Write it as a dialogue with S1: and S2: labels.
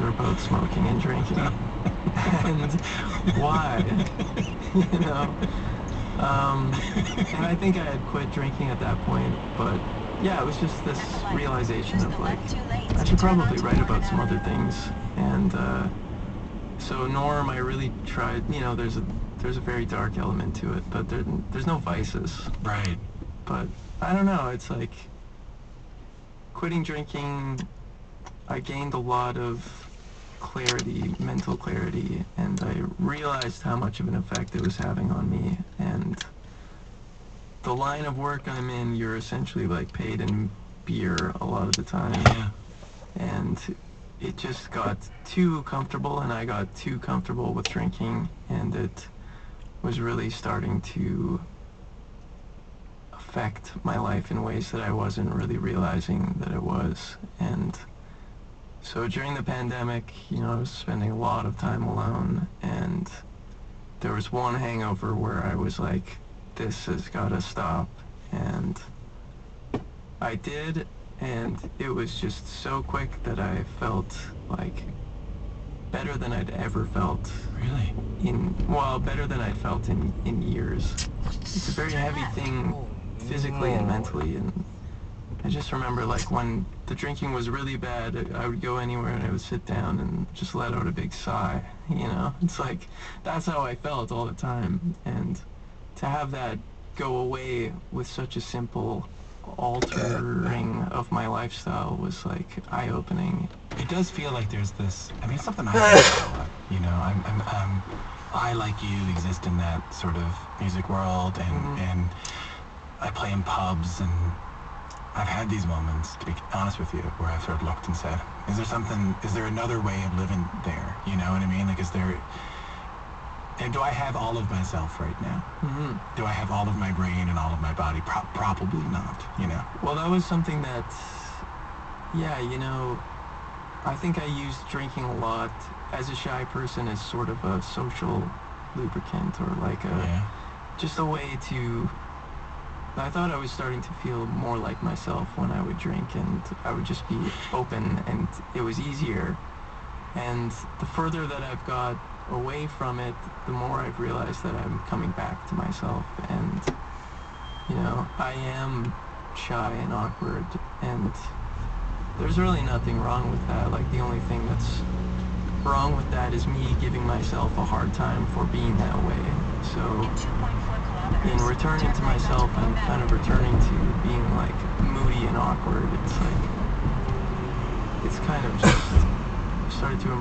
S1: are about smoking and drinking. And why? You know? And I think I had quit drinking at that point, but yeah, it was just this realization of like, I should probably write about some other things. And so Norm, I really tried, you know, there's a very dark element to it, but there's no vices.
S2: Right.
S1: But I don't know, it's like quitting drinking, I gained a lot of clarity, mental clarity, and I realized how much of an effect it was having on me. And the line of work I'm in, you're essentially like paid in beer a lot of the time.
S2: Yeah.
S1: And it just got too comfortable, and I got too comfortable with drinking, and it was really starting to affect my life in ways that I wasn't really realizing that it was. And so during the pandemic, you know, I was spending a lot of time alone, and there was one hangover where I was like, this has got to stop. And I did, and it was just so quick that I felt like better than I'd ever felt.
S2: Really?
S1: Better than I'd felt in years. It's a very heavy thing physically and mentally, and I just remember like when the drinking was really bad, I would go anywhere and I would sit down and just let out a big sigh, you know? It's like, that's how I felt all the time, and to have that go away with such a simple altering of my lifestyle was like eye-opening.
S2: It does feel like there's this. I mean, it's something I think about. You know, I like you exist in that sort of music world, and I play in pubs, and I've had these moments, to be honest with you, where I've sort of looked and said, is there another way of living there? You know what I mean? Like, and do I have all of myself right now?
S1: Mm-hmm.
S2: Do I have all of my brain and all of my body? Probably not, you know?
S1: Well, that was something that, yeah, you know, I think I used drinking a lot as a shy person as sort of a social lubricant, or like just a way to, I thought I was starting to feel more like myself when I would drink, and I would just be open, and it was easier. And the further that I've got away from it, the more I've realized that I'm coming back to myself. And, you know, I am shy and awkward, and there's really nothing wrong with that. Like, the only thing that's wrong with that is me giving myself a hard time for being that way. So in returning to myself, I'm kind of returning to being like moody and awkward. It's like, it's kind of just started to